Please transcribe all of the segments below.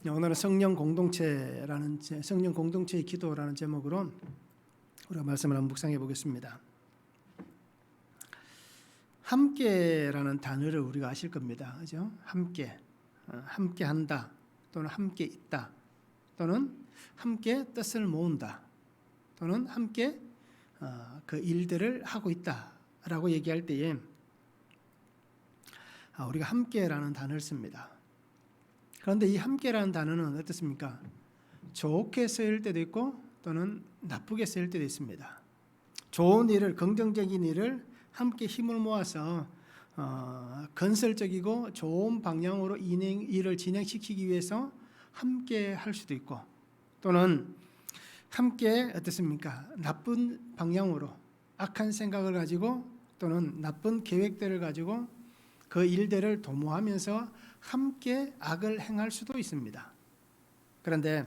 오늘은 성령 공동체라는 성령 공동체의 기도라는 제목으로 우리가 말씀을 한번 묵상해 보겠습니다. 함께라는 단어를 우리가 아실 겁니다. 그죠? 함께, 함께한다, 또는 함께 있다, 또는 함께 뜻을 모은다, 또는 함께 그 일들을 하고 있다라고 얘기할 때에 우리가 함께라는 단어를 씁니다. 그런데 이 함께라는 단어는 어떻습니까? 좋게 쓰일 때도 있고 또는 나쁘게 쓰일 때도 있습니다. 좋은 일을, 긍정적인 일을 함께 힘을 모아서 건설적이고 좋은 방향으로 일을 진행시키기 위해서 함께 할 수도 있고, 또는 함께 어떻습니까? 나쁜 방향으로 악한 생각을 가지고 또는 나쁜 계획들을 가지고 그 일들을 도모하면서 함께 악을 행할 수도 있습니다. 그런데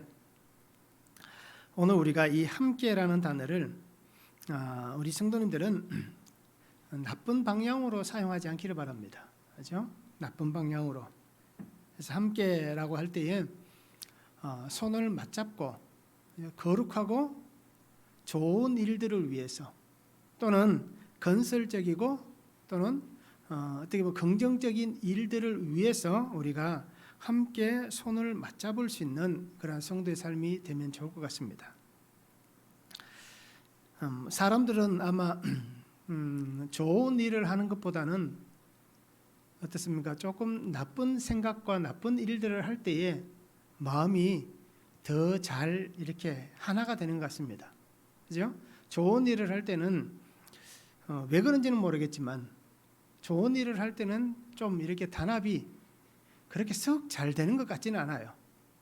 오늘 우리가 이 함께라는 단어를 우리 성도님들은 나쁜 방향으로 사용하지 않기를 바랍니다. 그렇죠? 나쁜 방향으로. 그래서 함께라고 할 때에 손을 맞잡고 거룩하고 좋은 일들을 위해서, 또는 건설적이고 또는 어떻게 보면 긍정적인 일들을 위해서 우리가 함께 손을 맞잡을 수 있는 그런 성도의 삶이 되면 좋을 것 같습니다. 사람들은 아마 좋은 일을 하는 것보다는 어떻습니까? 조금 나쁜 생각과 나쁜 일들을 할 때에 마음이 더 잘 이렇게 하나가 되는 것 같습니다. 그죠? 좋은 일을 할 때는 왜 그런지는 모르겠지만 좋은 일을 할 때는 좀 이렇게 단합이 그렇게 썩 잘 되는 것 같지는 않아요.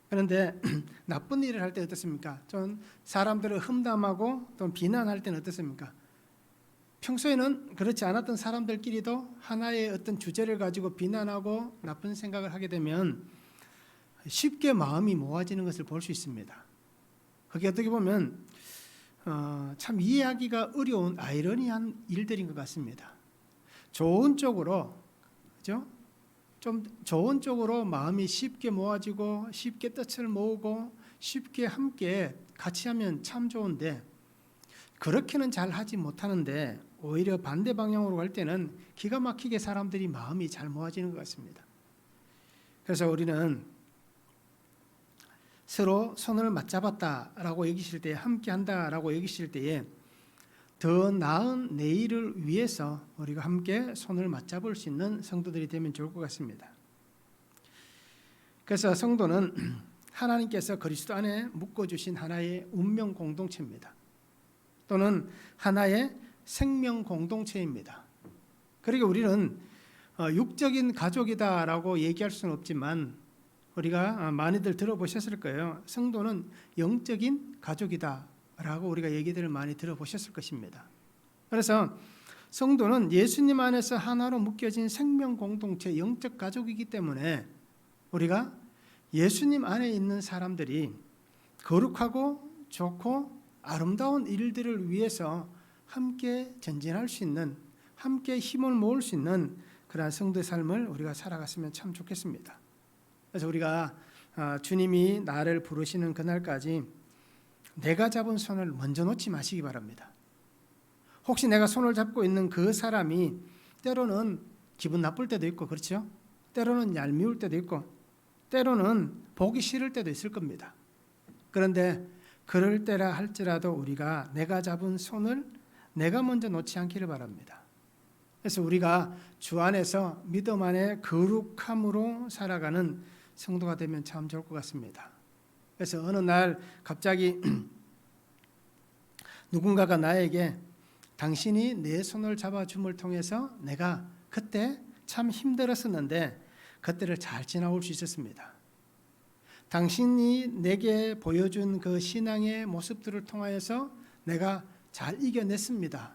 그런데 나쁜 일을 할 때 어떻습니까? 좀 사람들을 험담하고 또 비난할 때는 어떻습니까? 평소에는 그렇지 않았던 사람들끼리도 하나의 어떤 주제를 가지고 비난하고 나쁜 생각을 하게 되면 쉽게 마음이 모아지는 것을 볼 수 있습니다. 그게 어떻게 보면 참 이해하기가 어려운 아이러니한 일들인 것 같습니다. 좋은 쪽으로, 그죠? 좀 좋은 쪽으로 마음이 쉽게 모아지고 쉽게 뜻을 모으고 쉽게 함께 같이 하면 참 좋은데, 그렇게는 잘 하지 못하는데 오히려 반대 방향으로 갈 때는 기가 막히게 사람들이 마음이 잘 모아지는 것 같습니다. 그래서 우리는 서로 손을 맞잡았다라고 여기실 때, 함께 한다라고 여기실 때에 더 나은 내일을 위해서 우리가 함께 손을 맞잡을 수 있는 성도들이 되면 좋을 것 같습니다. 그래서 성도는 하나님께서 그리스도 안에 묶어주신 하나의 운명 공동체입니다. 또는 하나의 생명 공동체입니다. 그리고 우리는 육적인 가족이다라고 얘기할 수는 없지만 우리가 많이들 들어보셨을 거예요. 성도는 영적인 가족이다 라고 우리가 얘기들을 많이 들어보셨을 것입니다. 그래서 성도는 예수님 안에서 하나로 묶여진 생명 공동체, 영적 가족이기 때문에 우리가 예수님 안에 있는 사람들이 거룩하고 좋고 아름다운 일들을 위해서 함께 전진할 수 있는, 함께 힘을 모을 수 있는 그러한 성도의 삶을 우리가 살아갔으면 참 좋겠습니다. 그래서 우리가 주님이 나를 부르시는 그날까지 내가 잡은 손을 먼저 놓지 마시기 바랍니다. 혹시 내가 손을 잡고 있는 그 사람이 때로는 기분 나쁠 때도 있고, 그렇죠? 때로는 얄미울 때도 있고, 때로는 보기 싫을 때도 있을 겁니다. 그런데 그럴 때라 할지라도 우리가 내가 잡은 손을 내가 먼저 놓지 않기를 바랍니다. 그래서 우리가 주 안에서 믿음 안에 거룩함으로 살아가는 성도가 되면 참 좋을 것 같습니다. 그래서 어느 날 갑자기 누군가가 나에게 당신이 내 손을 잡아줌을 통해서 내가 그때 참 힘들었었는데 그때를 잘 지나올 수 있었습니다. 당신이 내게 보여준 그 신앙의 모습들을 통하여서 내가 잘 이겨냈습니다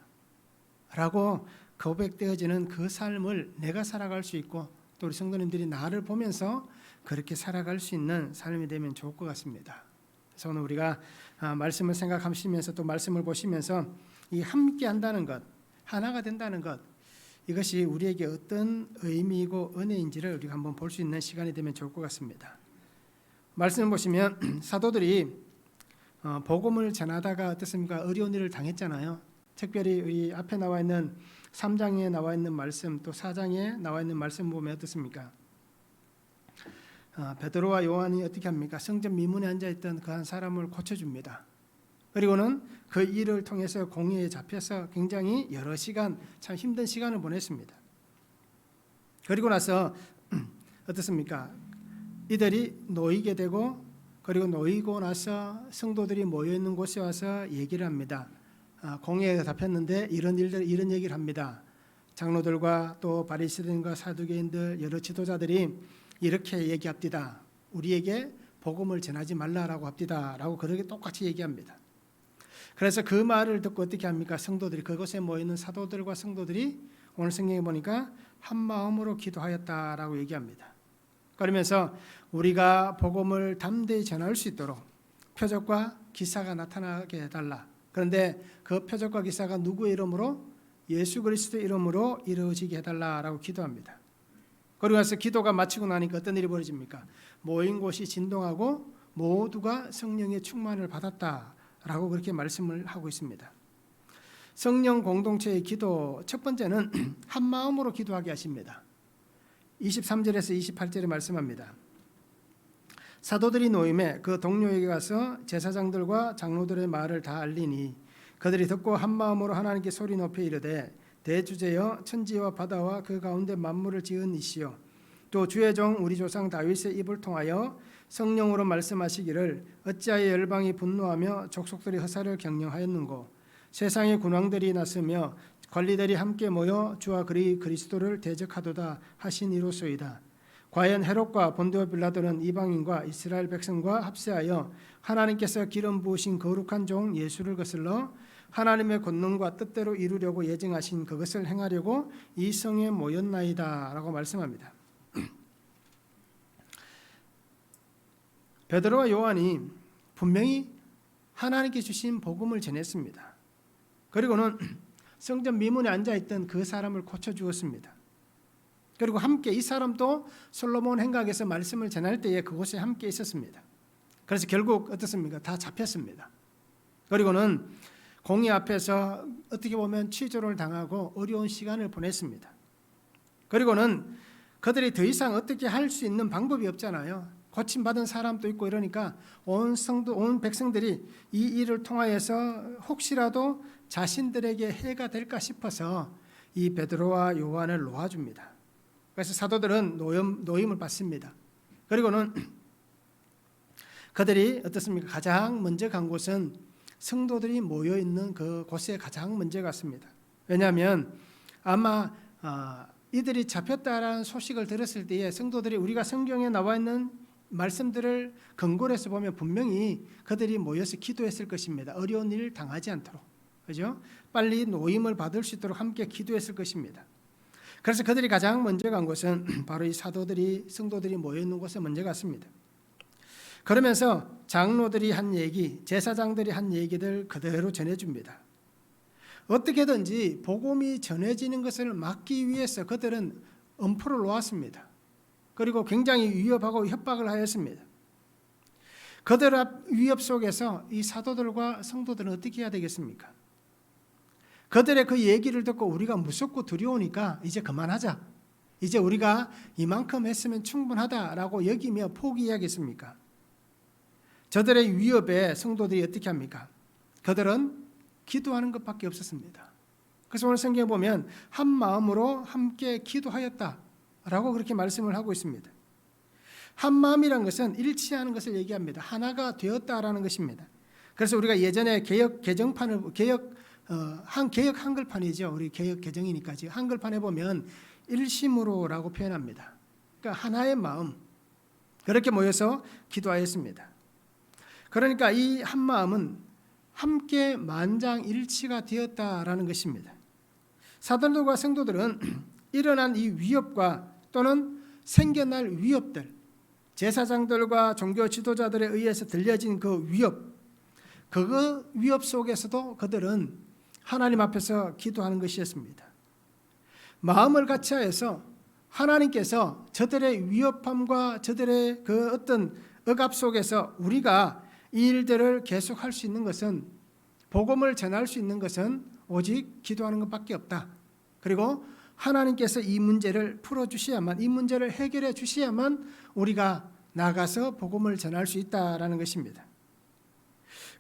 라고 고백되어지는 그 삶을 내가 살아갈 수 있고, 또 우리 성도님들이 나를 보면서 그렇게 살아갈 수 있는 삶이 되면 좋을 것 같습니다. 그래서 오늘 우리가 말씀을 생각하시면서 또 말씀을 보시면서 이 함께 한다는 것, 하나가 된다는 것, 이것이 우리에게 어떤 의미이고 은혜인지를 우리가 한번 볼 수 있는 시간이 되면 좋을 것 같습니다. 말씀을 보시면 사도들이 복음을 전하다가 어떻습니까? 어려운 일을 당했잖아요. 특별히 우리 앞에 나와 있는 3장에 나와 있는 말씀, 또 4장에 나와 있는 말씀 보면 어떻습니까? 베드로와 요한이 어떻게 합니까? 성전 미문에 앉아있던 그 한 사람을 고쳐줍니다. 그리고는 그 일을 통해서 공의에 잡혀서 굉장히 여러 시간, 참 힘든 시간을 보냈습니다. 그리고 나서 어떻습니까? 이들이 놓이게 되고, 그리고 놓이고 나서 성도들이 모여있는 곳에 와서 얘기를 합니다. 공의에 잡혔는데 이런 얘기를 합니다. 장로들과 또 바리새인과 사두개인들 여러 지도자들이 이렇게 얘기합디다. 우리에게 복음을 전하지 말라라고 합디다. 라고 그렇게 똑같이 얘기합니다. 그래서 그 말을 듣고 어떻게 합니까? 성도들이, 그곳에 모이는 사도들과 성도들이 오늘 성경에 보니까 한 마음으로 기도하였다라고 얘기합니다. 그러면서 우리가 복음을 담대히 전할 수 있도록 표적과 기사가 나타나게 해달라. 그런데 그 표적과 기사가 누구의 이름으로? 예수 그리스도의 이름으로 이루어지게 해달라라고 기도합니다. 그리고 나서 기도가 마치고 나니까 어떤 일이 벌어집니까? 모인 곳이 진동하고 모두가 성령의 충만을 받았다라고 그렇게 말씀을 하고 있습니다. 성령 공동체의 기도, 첫 번째는 한 마음으로 기도하게 하십니다. 23절에서 28절에 말씀합니다. 사도들이 노임에 그 동료에게 가서 제사장들과 장로들의 말을 다 알리니 그들이 듣고 한 마음으로 하나님께 소리 높여 이르되 대주제여 천지와 바다와 그 가운데 만물을 지은 이시여 또 주의 종 우리 조상 다윗의 입을 통하여 성령으로 말씀하시기를 어찌하여 열방이 분노하며 족속들이 허사를 경영하였는고 세상의 군왕들이 났으며 관리들이 함께 모여 주와 그리스도를 대적하도다 하신 이로소이다. 과연 헤롯과 본디오 빌라도는 이방인과 이스라엘 백성과 합세하여 하나님께서 기름 부으신 거룩한 종 예수를 거슬러 하나님의 권능과 뜻대로 이루려고 예정하신 그것을 행하려고 이 성에 모였나이다 라고 말씀합니다. 베드로와 요한이 분명히 하나님께 주신 복음을 전했습니다. 그리고는 성전 미문에 앉아있던 그 사람을 고쳐주었습니다. 그리고 함께 이 사람도 솔로몬 행각에서 말씀을 전할 때에 그곳에 함께 있었습니다. 그래서 결국 어떻습니까? 다 잡혔습니다. 그리고는 공의 앞에서 어떻게 보면 취조를 당하고 어려운 시간을 보냈습니다. 그리고는 그들이 더 이상 어떻게 할 수 있는 방법이 없잖아요. 고침받은 사람도 있고 이러니까 온 백성들이 이 일을 통하여서 혹시라도 자신들에게 해가 될까 싶어서 이 베드로와 요한을 놓아줍니다. 그래서 사도들은 노임을 받습니다. 그리고는 그들이 어떻습니까? 가장 먼저 간 곳은 성도들이 모여있는 그 곳에 가장 먼저 갔습니다. 왜냐하면 아마 이들이 잡혔다라는 소식을 들었을 때에 성도들이 우리가 성경에 나와 있는 말씀들을 근거로 해서 보면 분명히 그들이 모여서 기도했을 것입니다. 어려운 일을 당하지 않도록. 그죠? 빨리 노임을 받을 수 있도록 함께 기도했을 것입니다. 그래서 그들이 가장 먼저 간 곳은 바로 이 사도들이, 성도들이 모여있는 곳에 먼저 갔습니다. 그러면서 장로들이 한 얘기, 제사장들이 한 얘기들 그대로 전해줍니다. 어떻게든지 복음이 전해지는 것을 막기 위해서 그들은 엄포를 놓았습니다. 그리고 굉장히 위협하고 협박을 하였습니다. 그들 위협 속에서 이 사도들과 성도들은 어떻게 해야 되겠습니까? 그들의 그 얘기를 듣고 우리가 무섭고 두려우니까 이제 그만하자. 이제 우리가 이만큼 했으면 충분하다라고 여기며 포기해야겠습니까? 저들의 위협에 성도들이 어떻게 합니까? 그들은 기도하는 것밖에 없었습니다. 그래서 오늘 성경에 보면 한 마음으로 함께 기도하였다라고 그렇게 말씀을 하고 있습니다. 한 마음이란 것은 일치하는 것을 얘기합니다. 하나가 되었다라는 것입니다. 그래서 우리가 예전에 개혁 한글판이죠. 우리 개혁 개정이니까 한글판에 보면 일심으로라고 표현합니다. 그러니까 하나의 마음 그렇게 모여서 기도하였습니다. 그러니까 이 한 마음은 함께 만장일치가 되었다라는 것입니다. 사도들과 성도들은 일어난 이 위협과 또는 생겨날 위협들, 제사장들과 종교 지도자들에 의해서 들려진 그 위협 속에서도 그들은 하나님 앞에서 기도하는 것이었습니다. 마음을 같이하여서 하나님께서 저들의 위협함과 저들의 그 어떤 억압 속에서 우리가 이 일들을 계속할 수 있는 것은, 복음을 전할 수 있는 것은 오직 기도하는 것밖에 없다. 그리고 하나님께서 이 문제를 풀어주셔야만, 이 문제를 해결해 주셔야만 우리가 나가서 복음을 전할 수 있다라는 것입니다.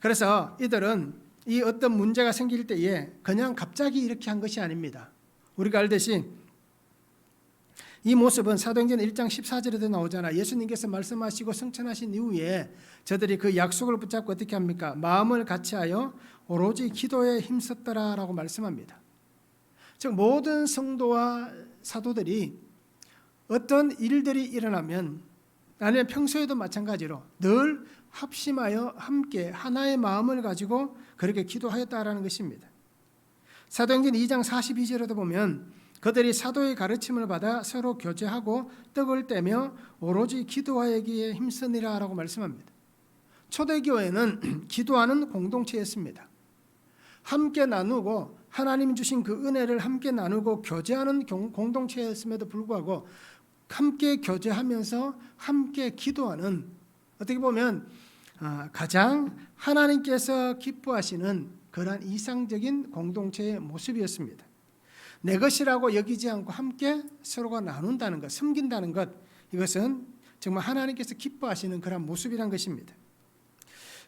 그래서 이들은 이 어떤 문제가 생길 때에 그냥 갑자기 이렇게 한 것이 아닙니다. 우리가 알듯이 이 모습은 사도행전 1장 14절에도 나오잖아. 예수님께서 말씀하시고 승천하신 이후에 저들이 그 약속을 붙잡고 어떻게 합니까? 마음을 같이하여 오로지 기도에 힘썼더라라고 말씀합니다. 즉 모든 성도와 사도들이 어떤 일들이 일어나면, 아니면 평소에도 마찬가지로 늘 합심하여 함께 하나의 마음을 가지고 그렇게 기도하였다라는 것입니다. 사도행전 2장 42절에도 보면 그들이 사도의 가르침을 받아 서로 교제하고 떡을 떼며 오로지 기도하기에 힘쓰니라라고 말씀합니다. 초대교회는 기도하는 공동체였습니다. 함께 나누고 하나님 주신 그 은혜를 함께 나누고 교제하는 공동체였음에도 불구하고 함께 교제하면서 함께 기도하는, 어떻게 보면 가장 하나님께서 기뻐하시는 그러한 이상적인 공동체의 모습이었습니다. 내 것이라고 여기지 않고 함께 서로가 나눈다는 것, 섬긴다는 것, 이것은 정말 하나님께서 기뻐하시는 그런 모습이란 것입니다.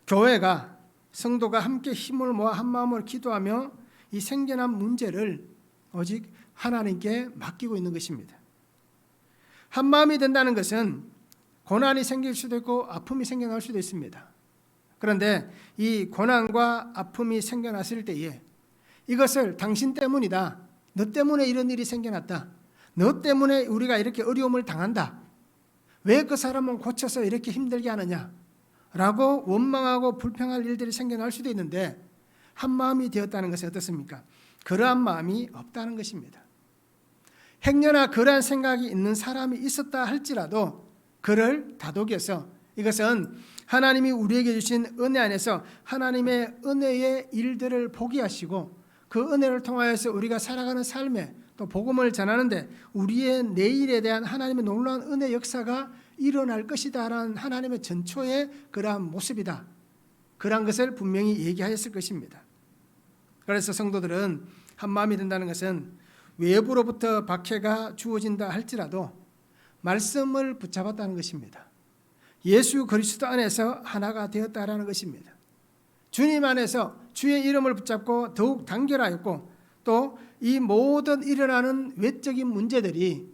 교회가, 성도가 함께 힘을 모아 한 마음으로 기도하며 이 생겨난 문제를 오직 하나님께 맡기고 있는 것입니다. 한 마음이 된다는 것은 고난이 생길 수도 있고 아픔이 생겨날 수도 있습니다. 그런데 이 고난과 아픔이 생겨났을 때에 이것을 당신 때문이다, 너 때문에 이런 일이 생겨났다, 너 때문에 우리가 이렇게 어려움을 당한다, 왜 그 사람은 고쳐서 이렇게 힘들게 하느냐 라고 원망하고 불평할 일들이 생겨날 수도 있는데, 한 마음이 되었다는 것은 어떻습니까? 그러한 마음이 없다는 것입니다. 행여나 그러한 생각이 있는 사람이 있었다 할지라도 그를 다독여서, 이것은 하나님이 우리에게 주신 은혜 안에서 하나님의 은혜의 일들을 보게 하시고 그 은혜를 통하여서 우리가 살아가는 삶에 또 복음을 전하는데 우리의 내일에 대한 하나님의 놀라운 은혜 역사가 일어날 것이다라는 하나님의 전초의 그러한 모습이다, 그러한 것을 분명히 얘기하였을 것입니다. 그래서 성도들은 한 마음이 된다는 것은 외부로부터 박해가 주어진다 할지라도 말씀을 붙잡았다는 것입니다. 예수 그리스도 안에서 하나가 되었다라는 것입니다. 주님 안에서 주의 이름을 붙잡고 더욱 단결하였고, 또 이 모든 일어나는 외적인 문제들이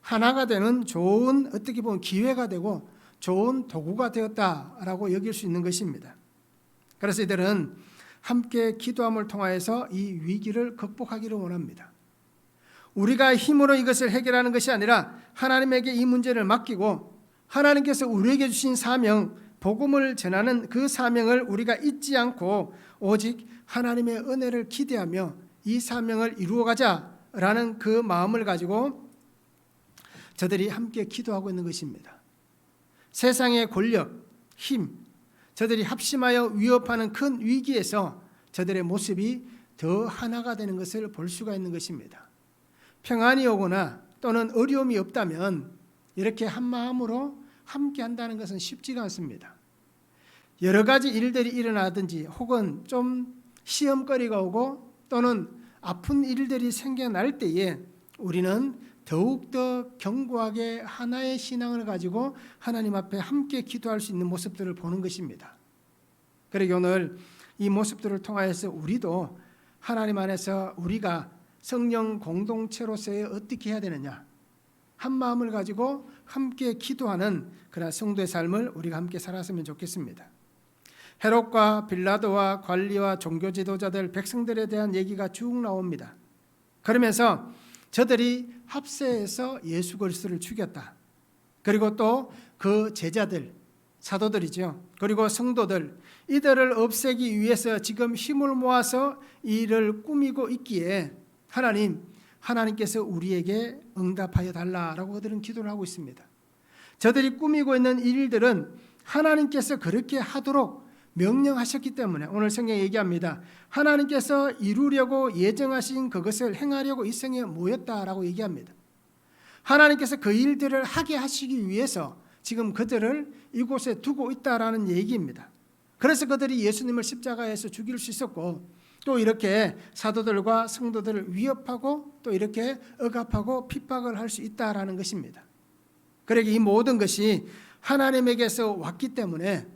하나가 되는 좋은, 어떻게 보면 기회가 되고 좋은 도구가 되었다라고 여길 수 있는 것입니다. 그래서 이들은 함께 기도함을 통하여서 이 위기를 극복하기를 원합니다. 우리가 힘으로 이것을 해결하는 것이 아니라 하나님에게 이 문제를 맡기고 하나님께서 우리에게 주신 사명, 복음을 전하는 그 사명을 우리가 잊지 않고 오직 하나님의 은혜를 기대하며 이 사명을 이루어가자라는 그 마음을 가지고 저들이 함께 기도하고 있는 것입니다. 세상의 권력, 힘, 저들이 합심하여 위협하는 큰 위기에서 저들의 모습이 더 하나가 되는 것을 볼 수가 있는 것입니다. 평안이 오거나 또는 어려움이 없다면 이렇게 한 마음으로 함께 한다는 것은 쉽지가 않습니다. 여러 가지 일들이 일어나든지 혹은 좀 시험거리가 오고 또는 아픈 일들이 생겨날 때에 우리는 더욱더 견고하게 하나의 신앙을 가지고 하나님 앞에 함께 기도할 수 있는 모습들을 보는 것입니다. 그리고 오늘 이 모습들을 통하여서 우리도 하나님 안에서 우리가 성령 공동체로서의 어떻게 해야 되느냐, 한 마음을 가지고 함께 기도하는 그런 성도의 삶을 우리가 함께 살았으면 좋겠습니다. 헤롯과 빌라도와 관리와 종교 지도자들, 백성들에 대한 얘기가 쭉 나옵니다. 그러면서 저들이 합세해서 예수 그리스도를 죽였다. 그리고 또 그 제자들, 사도들이죠. 그리고 성도들, 이들을 없애기 위해서 지금 힘을 모아서 일을 꾸미고 있기에 하나님께서 우리에게 응답하여 달라라고 그들은 기도를 하고 있습니다. 저들이 꾸미고 있는 일들은 하나님께서 그렇게 하도록 명령하셨기 때문에 오늘 성경에 얘기합니다. 하나님께서 이루려고 예정하신 그것을 행하려고 이 성에 모였다라고 얘기합니다. 하나님께서 그 일들을 하게 하시기 위해서 지금 그들을 이곳에 두고 있다라는 얘기입니다. 그래서 그들이 예수님을 십자가에서 죽일 수 있었고 또 이렇게 사도들과 성도들을 위협하고 또 이렇게 억압하고 핍박을 할 수 있다라는 것입니다. 그러기 이 모든 것이 하나님에게서 왔기 때문에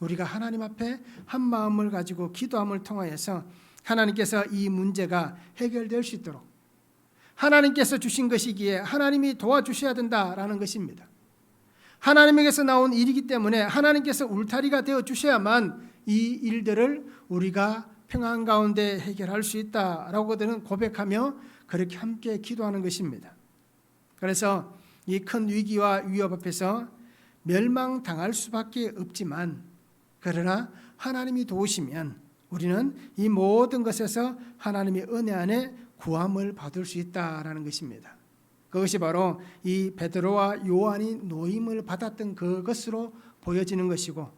우리가 하나님 앞에 한 마음을 가지고 기도함을 통하여서 하나님께서 이 문제가 해결될 수 있도록 하나님께서 주신 것이기에 하나님이 도와주셔야 된다라는 것입니다. 하나님에게서 나온 일이기 때문에 하나님께서 울타리가 되어 주셔야만 이 일들을 우리가 평안 가운데 해결할 수 있다라고 그들은 고백하며 그렇게 함께 기도하는 것입니다. 그래서 이 큰 위기와 위협 앞에서 멸망당할 수밖에 없지만 그러나 하나님이 도우시면 우리는 이 모든 것에서 하나님의 은혜 안에 구함을 받을 수 있다라는 것입니다. 그것이 바로 이 베드로와 요한이 노임을 받았던 그것으로 보여지는 것이고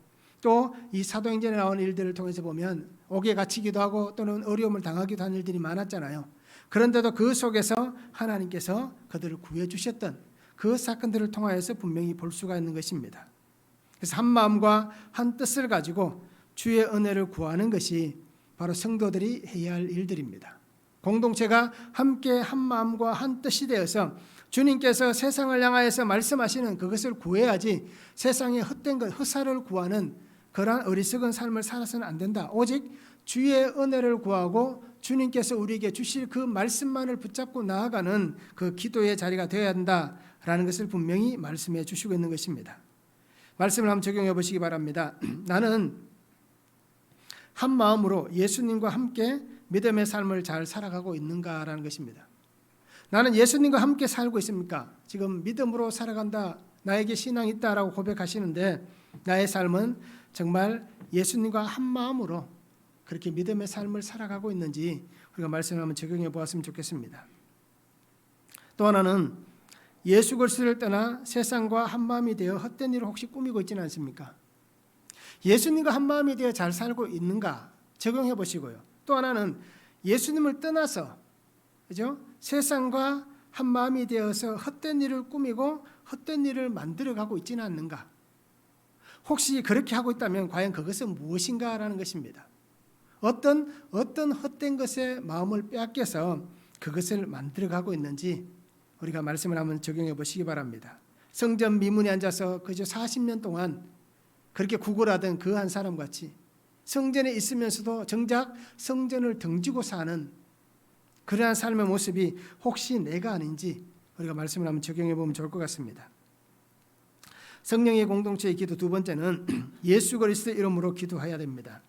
또 이 사도행전에 나온 일들을 통해서 보면 옥에 갇히기도 하고 또는 어려움을 당하기도 한 일들이 많았잖아요. 그런데도 그 속에서 하나님께서 그들을 구해 주셨던 그 사건들을 통하여서 분명히 볼 수가 있는 것입니다. 그래서 한 마음과 한 뜻을 가지고 주의 은혜를 구하는 것이 바로 성도들이 해야 할 일들입니다. 공동체가 함께 한 마음과 한 뜻이 되어서 주님께서 세상을 향하여서 말씀하시는 그것을 구해야지 세상의 헛된 것, 헛살을 구하는 그러한 어리석은 삶을 살아서는 안 된다. 오직 주의 은혜를 구하고 주님께서 우리에게 주실 그 말씀만을 붙잡고 나아가는 그 기도의 자리가 되어야 한다라는 것을 분명히 말씀해 주시고 있는 것입니다. 말씀을 한번 적용해 보시기 바랍니다. 나는 한 마음으로 예수님과 함께 믿음의 삶을 잘 살아가고 있는가라는 것입니다. 나는 예수님과 함께 살고 있습니까? 지금 믿음으로 살아간다, 나에게 신앙이 있다라고 고백하시는데 나의 삶은 정말 예수님과 한 마음으로 그렇게 믿음의 삶을 살아가고 있는지 우리가 말씀을 한번 적용해 보았으면 좋겠습니다. 또 하나는 예수 그리스도를 떠나 세상과 한 마음이 되어 헛된 일을 혹시 꾸미고 있지는 않습니까? 예수님과 한 마음이 되어 잘 살고 있는가 적용해 보시고요. 또 하나는 예수님을 떠나서 그죠? 세상과 한 마음이 되어서 헛된 일을 꾸미고 헛된 일을 만들어가고 있지는 않는가? 혹시 그렇게 하고 있다면 과연 그것은 무엇인가라는 것입니다. 어떤 헛된 것에 마음을 빼앗겨서 그것을 만들어가고 있는지 우리가 말씀을 한번 적용해 보시기 바랍니다. 성전 미문에 앉아서 그저 40년 동안 그렇게 구걸하던 그 한 사람 같이 성전에 있으면서도 정작 성전을 등지고 사는 그러한 삶의 모습이 혹시 내가 아닌지 우리가 말씀을 한번 적용해 보면 좋을 것 같습니다. 성령의 공동체의 기도 두 번째는 예수 그리스도의 이름으로 기도해야 됩니다.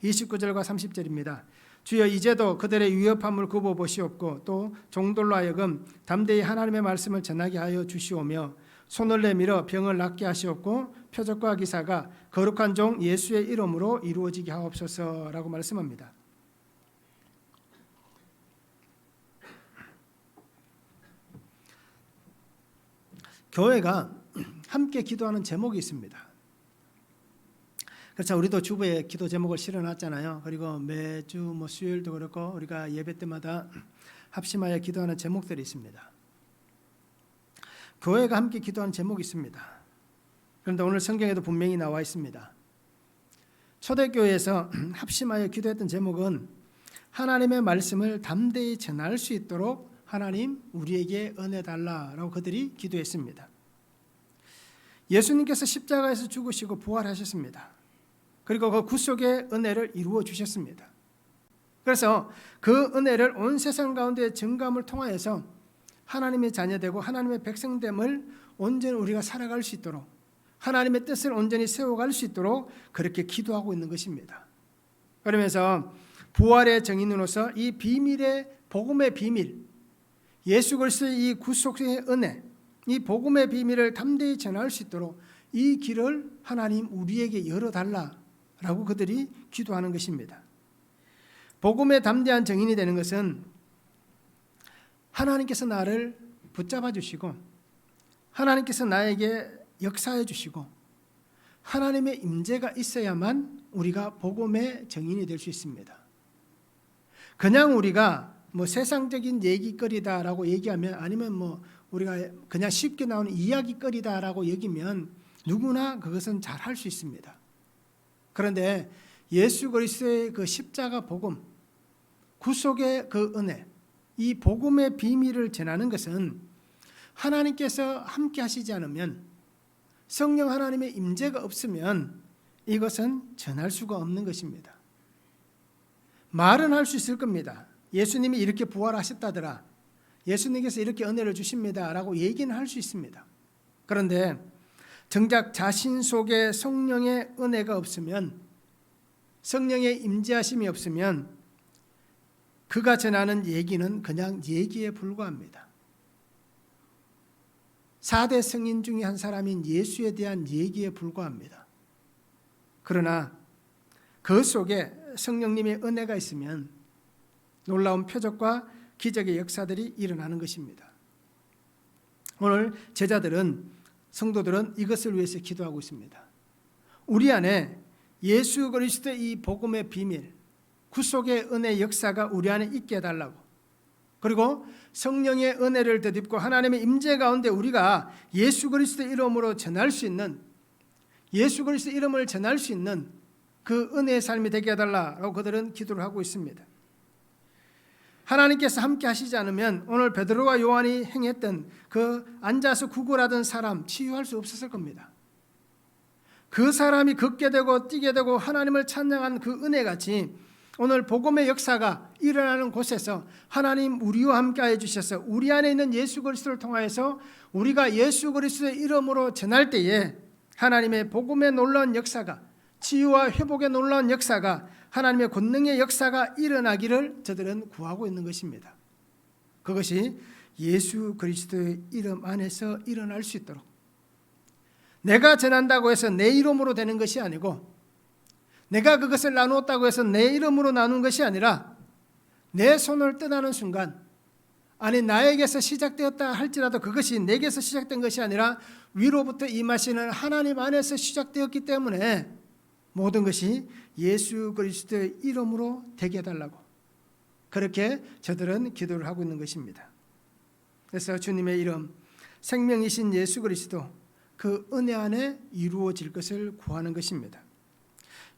29절과 30절입니다. 주여 이제도 그들의 위협함을 굽어보시옵고 또 종들로 하여금 담대히 하나님의 말씀을 전하게 하여 주시오며 손을 내밀어 병을 낫게 하시옵고 표적과 기사가 거룩한 종 예수의 이름으로 이루어지게 하옵소서라고 말씀합니다. 교회가 함께 기도하는 제목이 있습니다. 그렇죠. 우리도 주보에 기도 제목을 실어놨잖아요. 그리고 매주 수요일도 그렇고 우리가 예배 때마다 합심하여 기도하는 제목들이 있습니다. 교회가 함께 기도하는 제목이 있습니다. 그런데 오늘 성경에도 분명히 나와 있습니다. 초대교회에서 합심하여 기도했던 제목은 하나님의 말씀을 담대히 전할 수 있도록 하나님 우리에게 은혜 달라라고 그들이 기도했습니다. 예수님께서 십자가에서 죽으시고 부활하셨습니다. 그리고 그 구속의 은혜를 이루어 주셨습니다. 그래서 그 은혜를 온 세상 가운데 증감을 통하여서 하나님의 자녀되고 하나님의 백성됨을 온전히 우리가 살아갈 수 있도록 하나님의 뜻을 온전히 세워갈 수 있도록 그렇게 기도하고 있는 것입니다. 그러면서 부활의 증인으로서 이 비밀의 복음의 비밀, 예수 그리스도의 이 구속의 은혜, 이 복음의 비밀을 담대히 전할 수 있도록 이 길을 하나님 우리에게 열어달라라고 그들이 기도하는 것입니다. 복음의 담대한 증인이 되는 것은 하나님께서 나를 붙잡아 주시고 하나님께서 나에게 역사해 주시고 하나님의 임재가 있어야만 우리가 복음의 증인이 될 수 있습니다. 그냥 우리가 세상적인 얘기거리다라고 얘기하면 아니면 우리가 그냥 쉽게 나오는 이야기거리다라고 여기면 누구나 그것은 잘 할 수 있습니다. 그런데 예수 그리스도의 그 십자가 복음, 구속의 그 은혜, 이 복음의 비밀을 전하는 것은 하나님께서 함께 하시지 않으면, 성령 하나님의 임재가 없으면 이것은 전할 수가 없는 것입니다. 말은 할 수 있을 겁니다. 예수님이 이렇게 부활하셨다더라, 예수님께서 이렇게 은혜를 주십니다 라고 얘기는 할 수 있습니다. 그런데 정작 자신 속에 성령의 은혜가 없으면, 성령의 임재하심이 없으면 그가 전하는 얘기는 그냥 얘기에 불과합니다. 4대 성인 중에 한 사람인 예수에 대한 얘기에 불과합니다. 그러나 그 속에 성령님의 은혜가 있으면 놀라운 표적과 기적의 역사들이 일어나는 것입니다. 오늘 제자들은, 성도들은 이것을 위해서 기도하고 있습니다. 우리 안에 예수 그리스도의 이 복음의 비밀, 구속의 은혜 역사가 우리 안에 있게 해달라고, 그리고 성령의 은혜를 덧입고 하나님의 임재 가운데 우리가 예수 그리스도의 이름으로 전할 수 있는, 예수 그리스도의 이름을 전할 수 있는 그 은혜의 삶이 되게 해달라고 그들은 기도를 하고 있습니다. 하나님께서 함께 하시지 않으면 오늘 베드로와 요한이 행했던 그 앉아서 구걸하던 사람 치유할 수 없었을 겁니다. 그 사람이 걷게 되고 뛰게 되고 하나님을 찬양한 그 은혜같이 오늘 복음의 역사가 일어나는 곳에서 하나님 우리와 함께해 주셔서 우리 안에 있는 예수 그리스도를 통하여서 우리가 예수 그리스도의 이름으로 전할 때에 하나님의 복음의 놀라운 역사가, 치유와 회복의 놀라운 역사가, 하나님의 권능의 역사가 일어나기를 저들은 구하고 있는 것입니다. 그것이 예수 그리스도의 이름 안에서 일어날 수 있도록, 내가 전한다고 해서 내 이름으로 되는 것이 아니고, 내가 그것을 나누었다고 해서 내 이름으로 나눈 것이 아니라 내 손을 떠나는 순간, 아니 나에게서 시작되었다 할지라도 그것이 내게서 시작된 것이 아니라 위로부터 임하시는 하나님 안에서 시작되었기 때문에 모든 것이 예수 그리스도의 이름으로 되게 해달라고, 그렇게 저들은 기도를 하고 있는 것입니다. 그래서 주님의 이름, 생명이신 예수 그리스도, 그 은혜 안에 이루어질 것을 구하는 것입니다.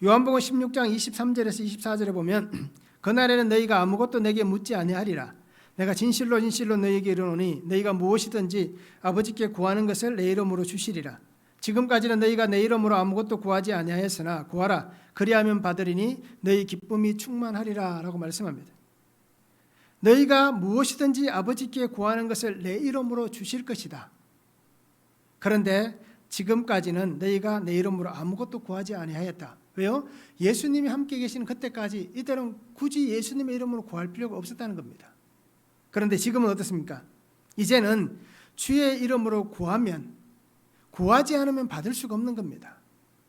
요한복음 16장 23절에서 24절에 보면 그날에는 너희가 아무것도 내게 묻지 아니하리라. 내가 진실로 진실로 너희에게 이르노니 너희가 무엇이든지 아버지께 구하는 것을 내 이름으로 주시리라. 지금까지는 너희가 내 이름으로 아무것도 구하지 아니하였으나 구하라. 그리하면 받으리니 너희 기쁨이 충만하리라 라고 말씀합니다. 너희가 무엇이든지 아버지께 구하는 것을 내 이름으로 주실 것이다. 그런데 지금까지는 너희가 내 이름으로 아무것도 구하지 아니하였다. 왜요? 예수님이 함께 계시는 그때까지 이때는 굳이 예수님의 이름으로 구할 필요가 없었다는 겁니다. 그런데 지금은 어떻습니까? 이제는 주의 이름으로 구하면, 구하지 않으면 받을 수가 없는 겁니다.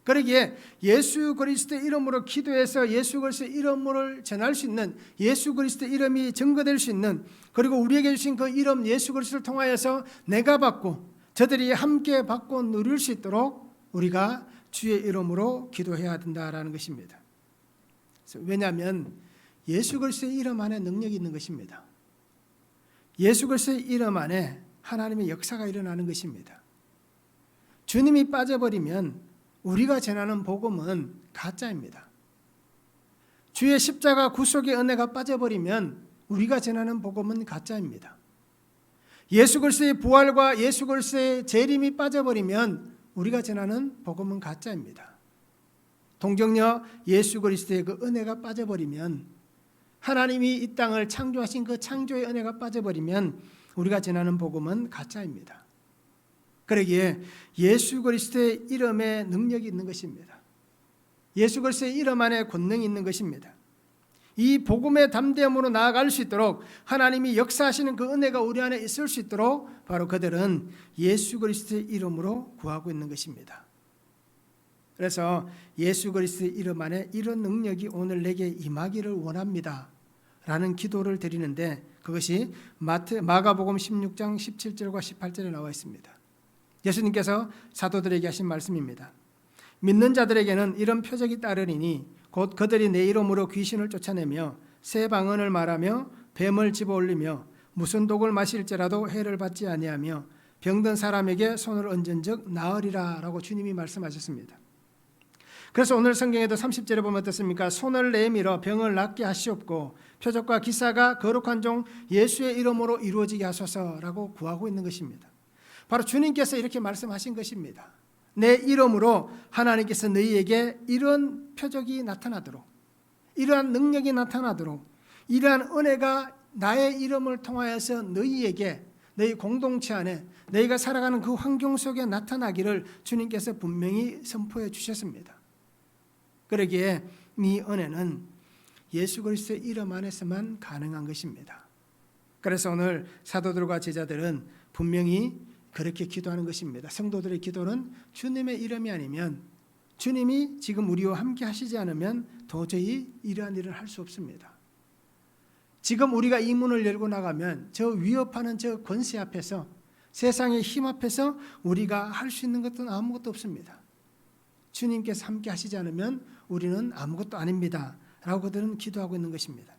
그러기에 예수 그리스도의 이름으로 기도해서 예수 그리스도의 이름을 전할 수 있는, 예수 그리스도의 이름이 증거될 수 있는, 그리고 우리에게 주신 그 이름 예수 그리스도를 통하여서 내가 받고 저들이 함께 받고 누릴 수 있도록 우리가 주의 이름으로 기도해야 된다라는 것입니다. 왜냐하면 예수 그리스도의 이름 안에 능력이 있는 것입니다. 예수 그리스도의 이름 안에 하나님의 역사가 일어나는 것입니다. 주님이 빠져버리면 우리가 전하는 복음은 가짜입니다. 주의 십자가 구속의 은혜가 빠져버리면 우리가 전하는 복음은 가짜입니다. 예수 그리스도의 부활과 예수 그리스도의 재림이 빠져버리면 우리가 전하는 복음은 가짜입니다. 동정녀 예수 그리스도의 그 은혜가 빠져버리면, 하나님이 이 땅을 창조하신 그 창조의 은혜가 빠져버리면 우리가 전하는 복음은 가짜입니다. 그러기에 예수 그리스도의 이름에 능력이 있는 것입니다. 예수 그리스도의 이름 안에 권능이 있는 것입니다. 이 복음의 담대함으로 나아갈 수 있도록 하나님이 역사하시는 그 은혜가 우리 안에 있을 수 있도록 바로 그들은 예수 그리스도의 이름으로 구하고 있는 것입니다. 그래서 예수 그리스도의 이름 안에 이런 능력이 오늘 내게 임하기를 원합니다 라는 기도를 드리는데, 그것이 마가복음 16장 17절과 18절에 나와 있습니다. 예수님께서 사도들에게 하신 말씀입니다. 믿는 자들에게는 이런 표적이 따르리니 곧 그들이 내 이름으로 귀신을 쫓아내며 새 방언을 말하며 뱀을 집어올리며 무슨 독을 마실지라도 해를 받지 아니하며 병든 사람에게 손을 얹은즉 나으리라라고 주님이 말씀하셨습니다. 그래서 오늘 성경에도 30절에 보면 어떻습니까? 손을 내밀어 병을 낫게 하시옵고 표적과 기사가 거룩한 종 예수의 이름으로 이루어지게 하소서라고 구하고 있는 것입니다. 바로 주님께서 이렇게 말씀하신 것입니다. 내 이름으로 하나님께서 너희에게 이런 표적이 나타나도록, 이러한 능력이 나타나도록, 이러한 은혜가 나의 이름을 통하여서 너희에게, 너희 공동체 안에, 너희가 살아가는 그 환경 속에 나타나기를 주님께서 분명히 선포해 주셨습니다. 그러기에 이 은혜는 예수 그리스도의 이름 안에서만 가능한 것입니다. 그래서 오늘 사도들과 제자들은 분명히 그렇게 기도하는 것입니다. 성도들의 기도는 주님의 이름이 아니면, 주님이 지금 우리와 함께 하시지 않으면 도저히 이러한 일을 할 수 없습니다. 지금 우리가 이 문을 열고 나가면 저 위협하는 저 권세 앞에서, 세상의 힘 앞에서 우리가 할 수 있는 것은 아무것도 없습니다. 주님께서 함께 하시지 않으면 우리는 아무것도 아닙니다 라고 그들은 기도하고 있는 것입니다.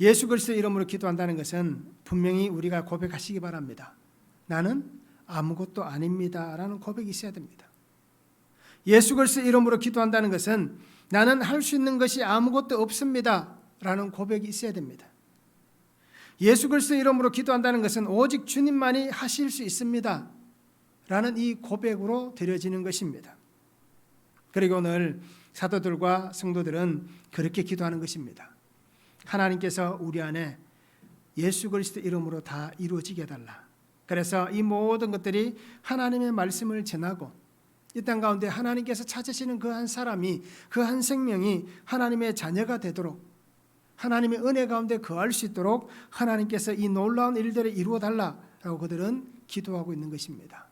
예수 그리스도의 이름으로 기도한다는 것은 분명히 우리가 고백하시기 바랍니다. 나는 아무것도 아닙니다 라는 고백이 있어야 됩니다. 예수 그리스도의 이름으로 기도한다는 것은 나는 할 수 있는 것이 아무것도 없습니다 라는 고백이 있어야 됩니다. 예수 그리스도의 이름으로 기도한다는 것은 오직 주님만이 하실 수 있습니다 라는 이 고백으로 드려지는 것입니다. 그리고 오늘 사도들과 성도들은 그렇게 기도하는 것입니다. 하나님께서 우리 안에 예수 그리스도 이름으로 다 이루어지게 해달라. 그래서 이 모든 것들이 하나님의 말씀을 전하고 이 땅 가운데 하나님께서 찾으시는 그 한 사람이, 그 한 생명이 하나님의 자녀가 되도록, 하나님의 은혜 가운데 거할 수 있도록 하나님께서 이 놀라운 일들을 이루어 달라라고 그들은 기도하고 있는 것입니다.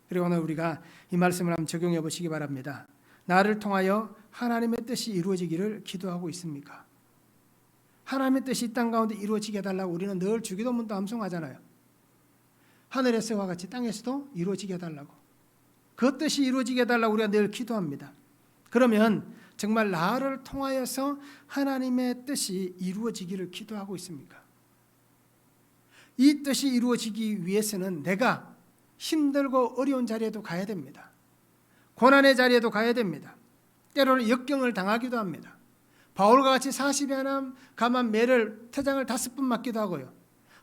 그리고 오늘 우리가 이 말씀을 한번 적용해 보시기 바랍니다. 나를 통하여 하나님의 뜻이 이루어지기를 기도하고 있습니까? 하나님의 뜻이 이 땅 가운데 이루어지게 해달라고 우리는 늘 주기도문도 암송하잖아요. 하늘에서와 같이 땅에서도 이루어지게 해달라고, 그 뜻이 이루어지게 해달라고 우리가 늘 기도합니다. 그러면 정말 나를 통하여서 하나님의 뜻이 이루어지기를 기도하고 있습니까? 이 뜻이 이루어지기 위해서는 내가 힘들고 어려운 자리에도 가야 됩니다. 고난의 자리에도 가야 됩니다. 때로는 역경을 당하기도 합니다. 바울과 같이 40여 감한 매를 태장을 5번 맞기도 하고요,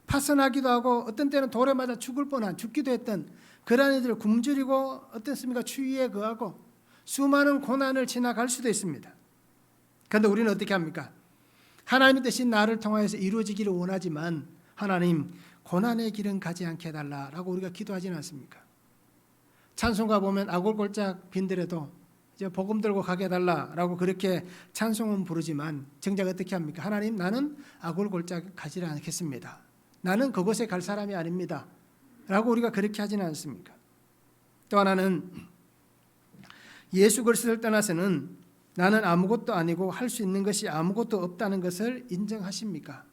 파선하기도 하고 어떤 때는 돌에 맞아 죽을 뻔한, 죽기도 했던 그러한 이들을 굶주리고 어떻습니까? 추위에 거하고 수많은 고난을 지나갈 수도 있습니다. 그런데 우리는 어떻게 합니까? 하나님의 뜻이 나를 통하여서 이루어지기를 원하지만 하나님, 고난의 길은 가지 않게 해달라라고 우리가 기도하지는 않습니까? 찬송가 보면 아골골짝 빈들에도 이제 복음 들고 가게 해달라라고 그렇게 찬송은 부르지만 정작 어떻게 합니까? 하나님, 나는 아골골짝 가지를 않겠습니다. 나는 그곳에 갈 사람이 아닙니다 라고 우리가 그렇게 하지는 않습니까? 또 하나는 예수 그리스도를 떠나서는 나는 아무것도 아니고 할 수 있는 것이 아무것도 없다는 것을 인정하십니까?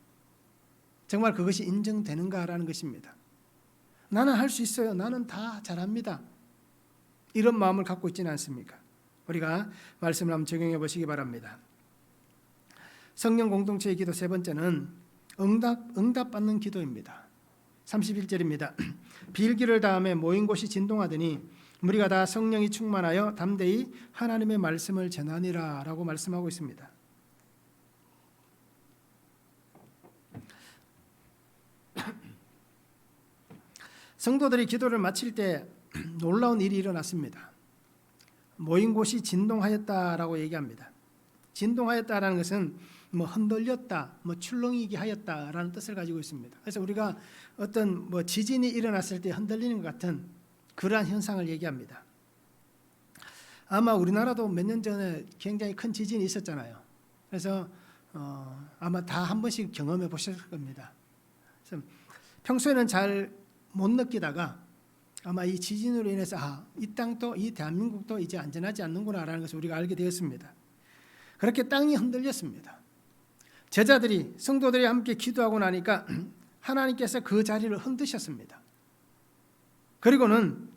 정말 그것이 인정되는가라는 것입니다. 나는 할 수 있어요. 나는 다 잘합니다. 이런 마음을 갖고 있지는 않습니까? 우리가 말씀을 한번 적용해 보시기 바랍니다. 성령 공동체의 기도 세 번째는 응답받는 기도입니다. 31절입니다. 빌기를 다음에 모인 곳이 진동하더니 무리가 다 성령이 충만하여 담대히 하나님의 말씀을 전하니라 라고 말씀하고 있습니다. 성도들이 기도를 마칠 때 놀라운 일이 일어났습니다. 모인 곳이 진동하였다라고 얘기합니다. 진동하였다라는 것은 흔들렸다, 출렁이게 하였다라는 뜻을 가지고 있습니다. 그래서 우리가 어떤 지진이 일어났을 때 흔들리는 것 같은 그러한 현상을 얘기합니다. 아마 우리나라도 몇 년 전에 굉장히 큰 지진이 있었잖아요. 그래서 아마 다 한 번씩 경험해 보셨을 겁니다. 그래서 평소에는 잘 못 느끼다가 아마 이 지진으로 인해서 이 땅도, 이 대한민국도 이제 안전하지 않는구나라는 것을 우리가 알게 되었습니다. 그렇게 땅이 흔들렸습니다. 제자들이, 성도들이 함께 기도하고 나니까 하나님께서 그 자리를 흔드셨습니다. 그리고는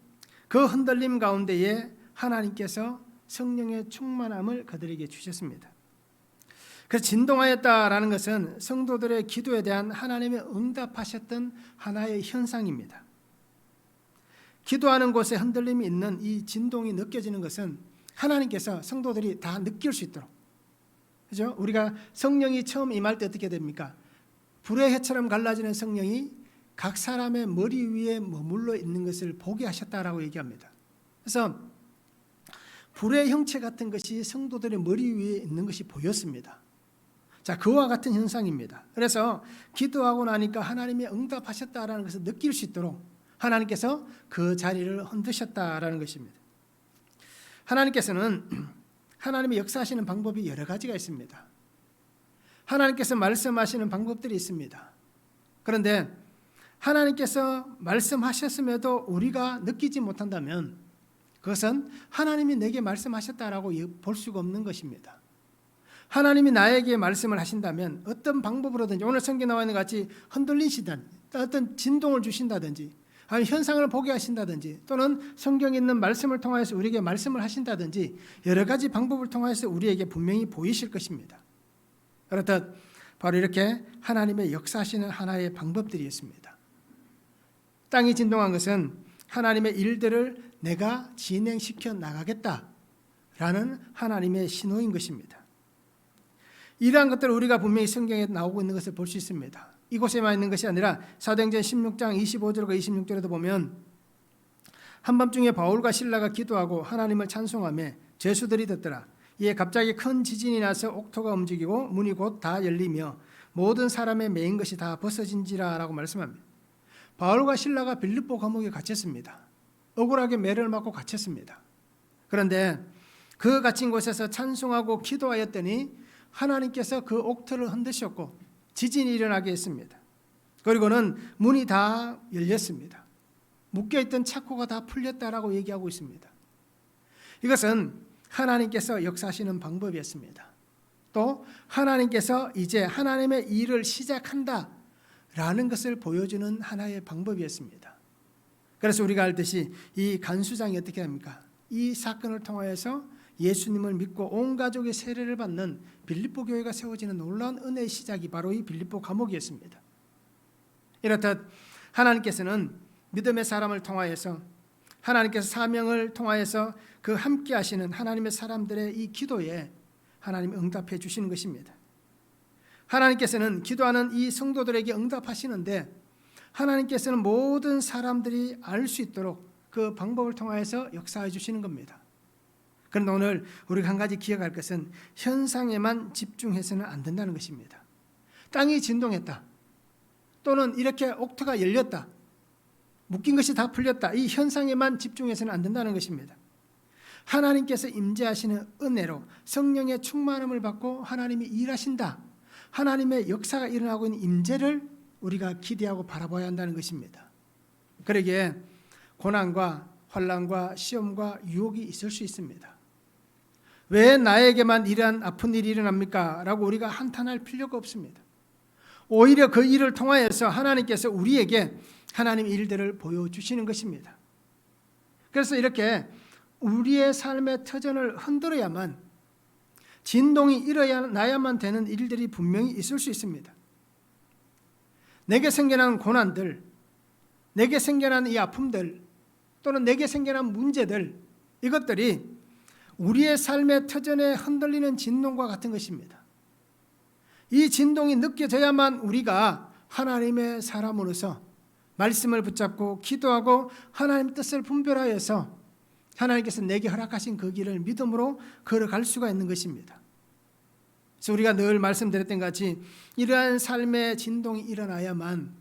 그 흔들림 가운데에 하나님께서 성령의 충만함을 그들에게 주셨습니다. 그래서 진동하였다라는 것은 성도들의 기도에 대한 하나님의 응답하셨던 하나의 현상입니다. 기도하는 곳에 흔들림이 있는 이 진동이 느껴지는 것은 하나님께서 성도들이 다 느낄 수 있도록, 그죠? 우리가 성령이 처음 임할 때 어떻게 됩니까? 불의 해처럼 갈라지는 성령이 각 사람의 머리 위에 머물러 있는 것을 보게 하셨다라고 얘기합니다. 그래서 불의 형체 같은 것이 성도들의 머리 위에 있는 것이 보였습니다. 자, 그와 같은 현상입니다. 그래서 기도하고 나니까 하나님이 응답하셨다라는 것을 느낄 수 있도록 하나님께서 그 자리를 흔드셨다라는 것입니다. 하나님께서는 하나님의 역사하시는 방법이 여러 가지가 있습니다. 하나님께서 말씀하시는 방법들이 있습니다. 그런데 하나님께서 말씀하셨음에도 우리가 느끼지 못한다면 그것은 하나님이 내게 말씀하셨다라고 볼 수가 없는 것입니다. 하나님이 나에게 말씀을 하신다면 어떤 방법으로든지 오늘 성경에 나와 있는 것 같이 흔들리시든 어떤 진동을 주신다든지 아니 현상을 보게 하신다든지 또는 성경에 있는 말씀을 통하여서 우리에게 말씀을 하신다든지 여러 가지 방법을 통하여서 우리에게 분명히 보이실 것입니다. 그렇듯 바로 이렇게 하나님의 역사하시는 하나의 방법들이 있습니다. 땅이 진동한 것은 하나님의 일들을 내가 진행시켜 나가겠다라는 하나님의 신호인 것입니다. 이러한 것들을 우리가 분명히 성경에 나오고 있는 것을 볼 수 있습니다. 이곳에만 있는 것이 아니라 사도행전 16장 25절과 26절에도 보면 한밤중에 바울과 실라가 기도하고 하나님을 찬송하며 죄수들이 듣더라. 이에 갑자기 큰 지진이 나서 옥토가 움직이고 문이 곧 다 열리며 모든 사람의 매인 것이 다 벗어진지라 라고 말씀합니다. 바울과 실라가 빌립보 감옥에 갇혔습니다. 억울하게 매를 맞고 갇혔습니다. 그런데 그 갇힌 곳에서 찬송하고 기도하였더니 하나님께서 그 옥토를 흔드셨고 지진이 일어나게 했습니다. 그리고는 문이 다 열렸습니다. 묶여있던 착고가 다 풀렸다라고 얘기하고 있습니다. 이것은 하나님께서 역사하시는 방법이었습니다. 또 하나님께서 이제 하나님의 일을 시작한다라는 것을 보여주는 하나의 방법이었습니다. 그래서 우리가 알듯이 이 간수장이 어떻게 합니까? 이 사건을 통하여서 예수님을 믿고 온 가족의 세례를 받는 빌립보 교회가 세워지는 놀라운 은혜의 시작이 바로 이 빌립보 감옥이었습니다. 이렇듯 하나님께서는 믿음의 사람을 통하여서 하나님께서 사명을 통하여서 그 함께 하시는 하나님의 사람들의 이 기도에 하나님이 응답해 주시는 것입니다. 하나님께서는 기도하는 이 성도들에게 응답하시는데 하나님께서는 모든 사람들이 알 수 있도록 그 방법을 통하여서 역사해 주시는 겁니다. 그런데 오늘 우리가 한 가지 기억할 것은 현상에만 집중해서는 안 된다는 것입니다. 땅이 진동했다. 또는 이렇게 옥토가 열렸다. 묶인 것이 다 풀렸다. 이 현상에만 집중해서는 안 된다는 것입니다. 하나님께서 임재하시는 은혜로 성령의 충만함을 받고 하나님이 일하신다. 하나님의 역사가 일어나고 있는 임재를 우리가 기대하고 바라봐야 한다는 것입니다. 그러기에 고난과 환난과 시험과 유혹이 있을 수 있습니다. 왜 나에게만 이러한 아픈 일이 일어납니까? 라고 우리가 한탄할 필요가 없습니다. 오히려 그 일을 통하여서 하나님께서 우리에게 하나님의 일들을 보여주시는 것입니다. 그래서 이렇게 우리의 삶의 터전을 흔들어야만 진동이 일어나야만 되는 일들이 분명히 있을 수 있습니다. 내게 생겨난 고난들, 내게 생겨난 이 아픔들 또는 내게 생겨난 문제들 이것들이 우리의 삶의 터전에 흔들리는 진동과 같은 것입니다. 이 진동이 느껴져야만 우리가 하나님의 사람으로서 말씀을 붙잡고 기도하고 하나님의 뜻을 분별하여서 하나님께서 내게 허락하신 그 길을 믿음으로 걸어갈 수가 있는 것입니다. 그래서 우리가 늘 말씀드렸던 것 같이 이러한 삶의 진동이 일어나야만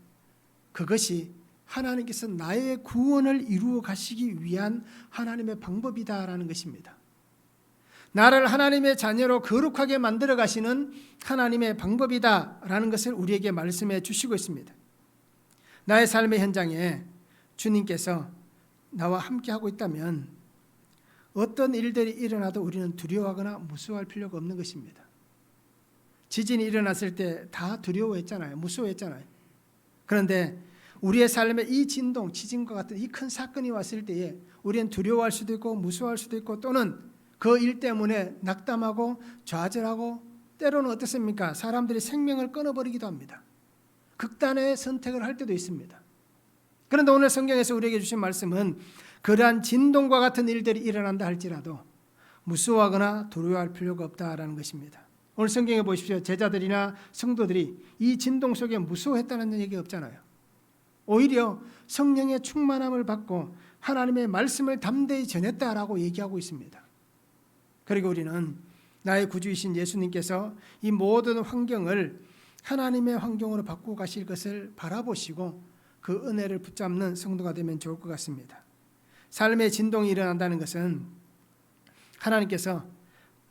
그것이 하나님께서 나의 구원을 이루어 가시기 위한 하나님의 방법이다라는 것입니다. 나를 하나님의 자녀로 거룩하게 만들어 가시는 하나님의 방법이다라는 것을 우리에게 말씀해 주시고 있습니다. 나의 삶의 현장에 주님께서 나와 함께하고 있다면 어떤 일들이 일어나도 우리는 두려워하거나 무서워할 필요가 없는 것입니다. 지진이 일어났을 때 다 두려워했잖아요. 무서워했잖아요. 그런데 우리의 삶에 이 진동, 지진과 같은 이 큰 사건이 왔을 때에 우리는 두려워할 수도 있고 무서워할 수도 있고 또는 그 일 때문에 낙담하고 좌절하고 때로는 어떻습니까? 사람들이 생명을 끊어버리기도 합니다. 극단의 선택을 할 때도 있습니다. 그런데 오늘 성경에서 우리에게 주신 말씀은 그러한 진동과 같은 일들이 일어난다 할지라도 무서워하거나 두려워할 필요가 없다라는 것입니다. 오늘 성경에 보십시오. 제자들이나 성도들이 이 진동 속에 무서워했다는 얘기 없잖아요. 오히려 성령의 충만함을 받고 하나님의 말씀을 담대히 전했다라고 얘기하고 있습니다. 그리고 우리는 나의 구주이신 예수님께서 이 모든 환경을 하나님의 환경으로 바꾸고 가실 것을 바라보시고 그 은혜를 붙잡는 성도가 되면 좋을 것 같습니다. 삶의 진동이 일어난다는 것은 하나님께서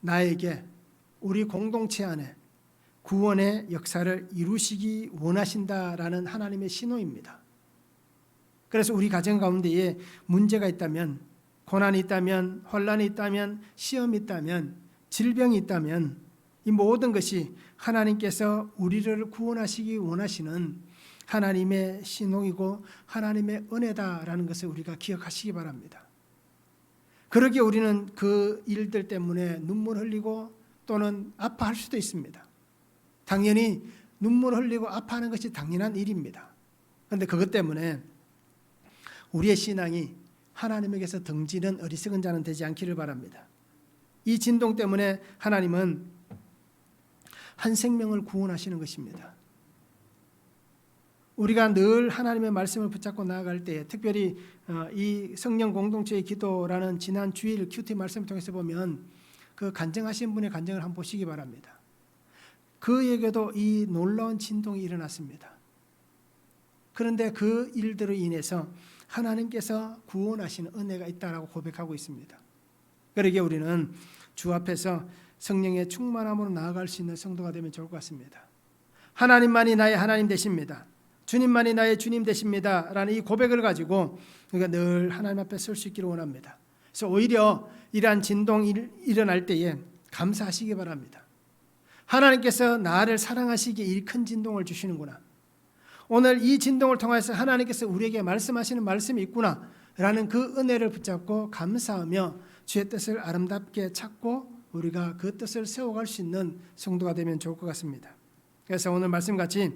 나에게 우리 공동체 안에 구원의 역사를 이루시기 원하신다라는 하나님의 신호입니다. 그래서 우리 가정 가운데에 문제가 있다면, 고난이 있다면, 혼란이 있다면, 시험이 있다면, 질병이 있다면 이 모든 것이 하나님께서 우리를 구원하시기 원하시는 하나님의 신호이고 하나님의 은혜다라는 것을 우리가 기억하시기 바랍니다. 그러기에 우리는 그 일들 때문에 눈물 흘리고 또는 아파할 수도 있습니다. 당연히 눈물 흘리고 아파하는 것이 당연한 일입니다. 그런데 그것 때문에 우리의 신앙이 하나님에게서 등지는 어리석은 자는 되지 않기를 바랍니다. 이 진동 때문에 하나님은 한 생명을 구원하시는 것입니다. 우리가 늘 하나님의 말씀을 붙잡고 나아갈 때에, 특별히 이 성령 공동체의 기도라는 지난 주일 큐티 말씀을 통해서 보면 그 간증하신 분의 간증을 한번 보시기 바랍니다. 그에게도 이 놀라운 진동이 일어났습니다. 그런데 그 일들로 인해서 하나님께서 구원하시는 은혜가 있다라고 고백하고 있습니다. 그러기에 우리는 주 앞에서 성령의 충만함으로 나아갈 수 있는 성도가 되면 좋을 것 같습니다. 하나님만이 나의 하나님 되십니다. 주님만이 나의 주님 되십니다. 라는 이 고백을 가지고 우리가 늘 하나님 앞에 설 수 있기를 원합니다. 그래서 오히려 이러한 진동이 일어날 때에 감사하시기 바랍니다. 하나님께서 나를 사랑하시기에 이 큰 진동을 주시는구나. 오늘 이 진동을 통해서 하나님께서 우리에게 말씀하시는 말씀이 있구나 라는 그 은혜를 붙잡고 감사하며 주의 뜻을 아름답게 찾고 우리가 그 뜻을 세워갈 수 있는 성도가 되면 좋을 것 같습니다. 그래서 오늘 말씀같이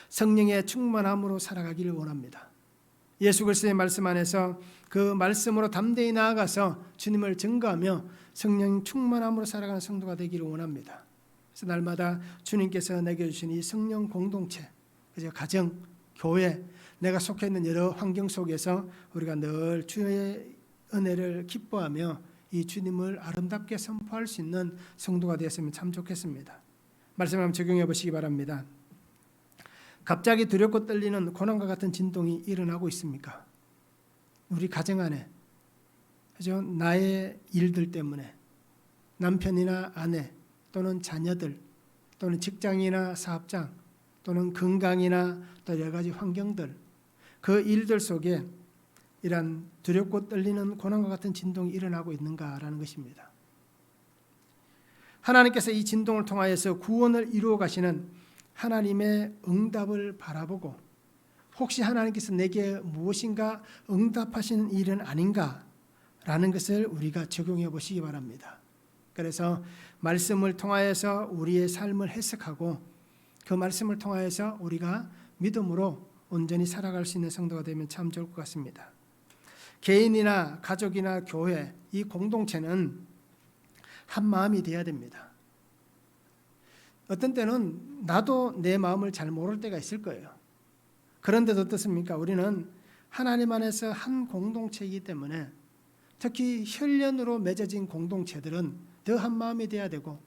성령의 충만함으로 살아가기를 원합니다. 예수 그리스도의 말씀 안에서 그 말씀으로 담대히 나아가서 주님을 증거하며 성령 충만함으로 살아가는 성도가 되기를 원합니다. 그래서 날마다 주님께서 내게 주신 이 성령 공동체, 가정, 교회, 내가 속해 있는 여러 환경 속에서 우리가 늘 주의 은혜를 기뻐하며 이 주님을 아름답게 선포할 수 있는 성도가 되었으면 참 좋겠습니다. 말씀을 한번 적용해 보시기 바랍니다. 갑자기 두렵고 떨리는 고난과 같은 진동이 일어나고 있습니까? 우리 가정 안에, 그죠? 나의 일들 때문에 남편이나 아내 또는 자녀들 또는 직장이나 사업장 또는 건강이나 또 여러 가지 환경들, 그 일들 속에 이런 두렵고 떨리는 고난과 같은 진동이 일어나고 있는가라는 것입니다. 하나님께서 이 진동을 통하여서 구원을 이루어 가시는 하나님의 응답을 바라보고 혹시 하나님께서 내게 무엇인가 응답하시는 일은 아닌가라는 것을 우리가 적용해 보시기 바랍니다. 그래서 말씀을 통하여서 우리의 삶을 해석하고 그 말씀을 통하여서 우리가 믿음으로 온전히 살아갈 수 있는 성도가 되면 참 좋을 것 같습니다. 개인이나 가족이나 교회, 이 공동체는 한 마음이 되어야 됩니다. 어떤 때는 나도 내 마음을 잘 모를 때가 있을 거예요. 그런데도 어떻습니까? 우리는 하나님 안에서 한 공동체이기 때문에 특히 혈연으로 맺어진 공동체들은 더 한 마음이 되어야 되고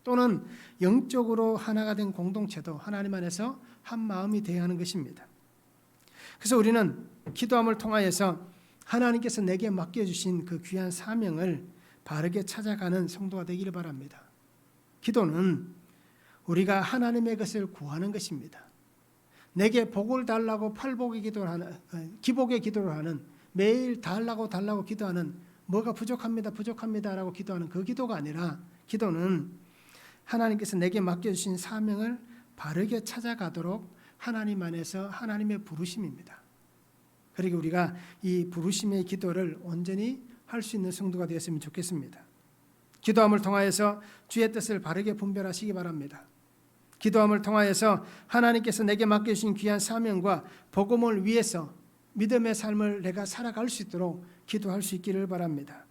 또는 영적으로 하나가 된 공동체도 하나님 안에서 한 마음이 되어야 하는 것입니다. 그래서 우리는 기도함을 통하여서 하나님께서 내게 맡겨주신 그 귀한 사명을 바르게 찾아가는 성도가 되기를 바랍니다. 기도는 우리가 하나님의 것을 구하는 것입니다. 내게 복을 달라고 팔복의 기도를 하는, 기복의 기도를 하는, 매일 달라고 기도하는, 뭐가 부족합니다라고 기도하는 그 기도가 아니라 기도는 하나님께서 내게 맡겨주신 사명을 바르게 찾아가도록 하나님 안에서 하나님의 부르심입니다. 그리고 우리가 이 부르심의 기도를 온전히 할 수 있는 성도가 되었으면 좋겠습니다. 기도함을 통하여서 주의 뜻을 바르게 분별하시기 바랍니다. 기도함을 통하여서 하나님께서 내게 맡겨주신 귀한 사명과 복음을 위해서 믿음의 삶을 내가 살아갈 수 있도록 기도할 수 있기를 바랍니다.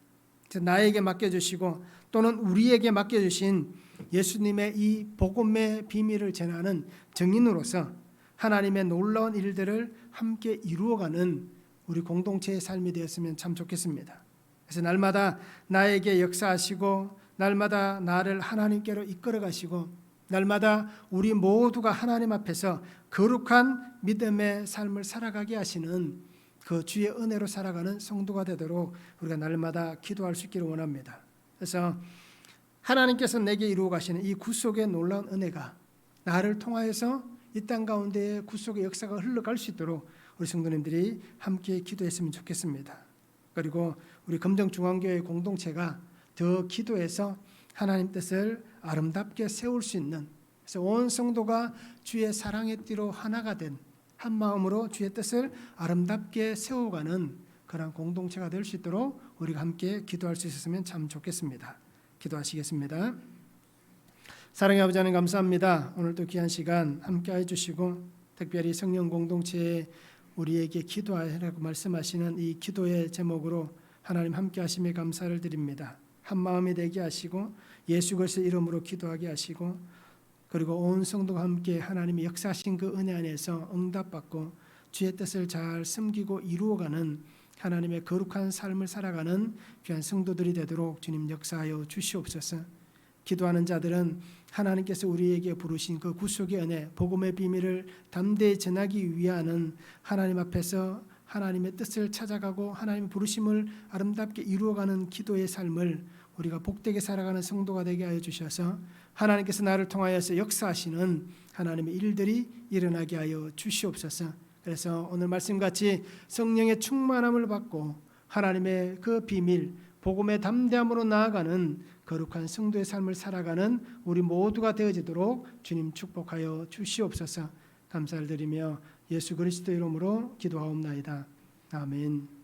나에게 맡겨주시고 또는 우리에게 맡겨주신 예수님의 이 복음의 비밀을 전하는 증인으로서 하나님의 놀라운 일들을 함께 이루어가는 우리 공동체의 삶이 되었으면 참 좋겠습니다. 그래서 날마다 나에게 역사하시고 날마다 나를 하나님께로 이끌어 가시고 날마다 우리 모두가 하나님 앞에서 거룩한 믿음의 삶을 살아가게 하시는 그 주의 은혜로 살아가는 성도가 되도록 우리가 날마다 기도할 수 있기를 원합니다. 그래서 하나님께서 내게 이루어 가시는 이 구속의 놀라운 은혜가 나를 통하여서 이 땅 가운데 구속의 역사가 흘러갈 수 있도록 우리 성도님들이 함께 기도했으면 좋겠습니다. 그리고 우리 금정중앙교회 공동체가 더 기도해서 하나님 뜻을 아름답게 세울 수 있는, 그래서 온 성도가 주의 사랑의 띠로 하나가 된 한 마음으로 주의 뜻을 아름답게 세워가는 그런 공동체가 될 수 있도록 우리가 함께 기도할 수 있었으면 참 좋겠습니다. 기도하시겠습니다. 사랑의 아버지 하나님 감사합니다. 오늘도 귀한 시간 함께 해주시고 특별히 성령 공동체에 우리에게 기도하라고 말씀하시는 이 기도의 제목으로 하나님 함께 하심에 감사를 드립니다. 한 마음이 되게 하시고 예수 그리스도의 이름으로 기도하게 하시고 그리고 온 성도가 함께 하나님이 역사하신 그 은혜 안에서 응답받고 주의 뜻을 잘 섬기고 이루어가는 하나님의 거룩한 삶을 살아가는 귀한 성도들이 되도록 주님 역사하여 주시옵소서. 기도하는 자들은 하나님께서 우리에게 부르신 그 구속의 은혜, 복음의 비밀을 담대히 전하기 위하는 하나님 앞에서 하나님의 뜻을 찾아가고 하나님의 부르심을 아름답게 이루어가는 기도의 삶을 우리가 복되게 살아가는 성도가 되게 하여 주셔서 하나님께서 나를 통하여서 역사하시는 하나님의 일들이 일어나게 하여 주시옵소서. 그래서 오늘 말씀같이 성령의 충만함을 받고 하나님의 그 비밀, 복음의 담대함으로 나아가는 거룩한 성도의 삶을 살아가는 우리 모두가 되어지도록 주님 축복하여 주시옵소서. 감사를 드리며 예수 그리스도 이름으로 기도하옵나이다. 아멘.